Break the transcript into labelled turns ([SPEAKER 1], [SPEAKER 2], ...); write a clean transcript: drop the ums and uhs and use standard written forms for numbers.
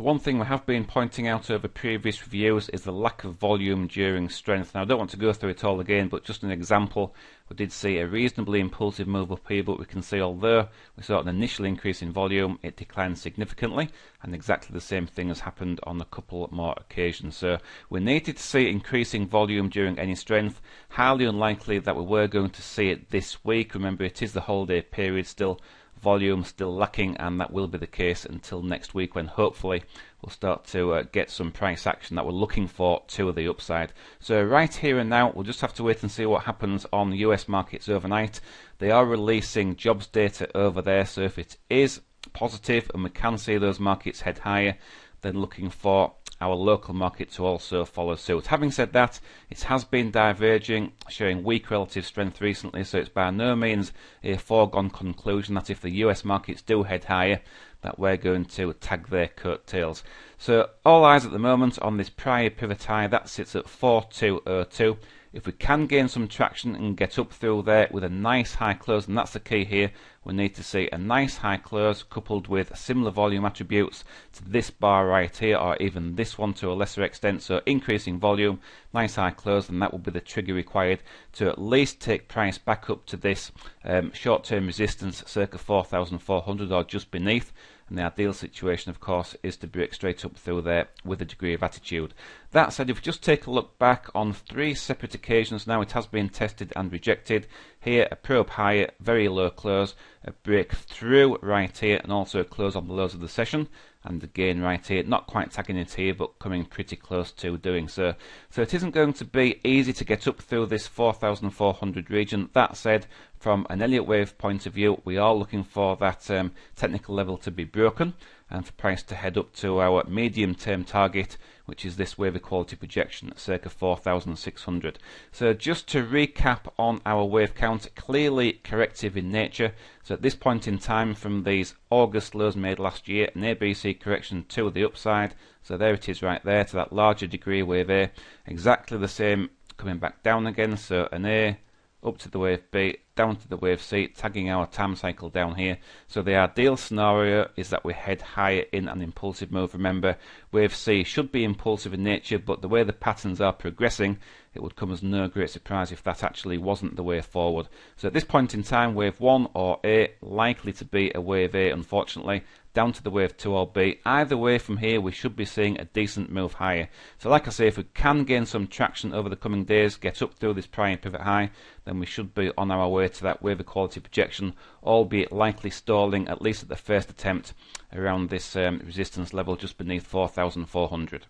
[SPEAKER 1] one thing we have been pointing out over previous reviews is the lack of volume during strength. Now I don't want to go through it all again, but just an example, we did see a reasonably impulsive move up here, but we can see although we saw an initial increase in volume, it declined significantly, and exactly the same thing has happened on a couple more occasions. So we needed to see increasing volume during any strength. Highly unlikely that we were going to see it this week. Remember, it is the holiday period still. Volume still lacking, and that will be the case until next week, when hopefully we'll start to get some price action that we're looking for to the upside. So right here and now, we'll just have to wait and see what happens on the US markets overnight. They are releasing jobs data over there, so if it is positive and we can see those markets head higher, then looking for our local market to also follow suit. Having said that, it has been diverging, showing weak relative strength recently, so it's by no means a foregone conclusion that if the US markets do head higher, that we're going to tag their coattails. So all eyes at the moment on this prior pivot high, that sits at 4202. If we can gain some traction and get up through there with a nice high close, and that's the key here, we need to see a nice high close coupled with similar volume attributes to this bar right here, or even this one to a lesser extent. So increasing volume, nice high close, and that will be the trigger required to at least take price back up to this short-term resistance circa 4,400 or just beneath. And the ideal situation, of course, is to break straight up through there with a degree of attitude. That said, if we just take a look back on 3 separate occasions now, it has been tested and rejected. Here, a probe higher, very low close, a break through right here, and also a close on the lows of the session. And again right here, not quite tagging it here, but coming pretty close to doing so. So it isn't going to be easy to get up through this 4,400 region. That said, from an Elliott wave point of view, we are looking for that technical level to be broken, and for price to head up to our medium-term target, which is this wave equality projection at circa 4,600. So just to recap on our wave count, clearly corrective in nature. So at this point in time, from these August lows made last year, an ABC correction to the upside. So there it is right there, to that larger degree wave A. Exactly the same coming back down again, so an A, up to the wave B, down to the wave C, tagging our time cycle down here. So the ideal scenario is that we head higher in an impulsive move. Remember, wave C should be impulsive in nature, but the way the patterns are progressing, it would come as no great surprise if that actually wasn't the way forward. So at this point in time, wave 1 or A, likely to be a wave A, unfortunately, down to the wave 2 or B. Either way from here, we should be seeing a decent move higher. So like I say, if we can gain some traction over the coming days, get up through this prior pivot high, then we should be on our way to that wave equality projection, albeit likely stalling, at least at the first attempt, around this resistance level just beneath 4,400.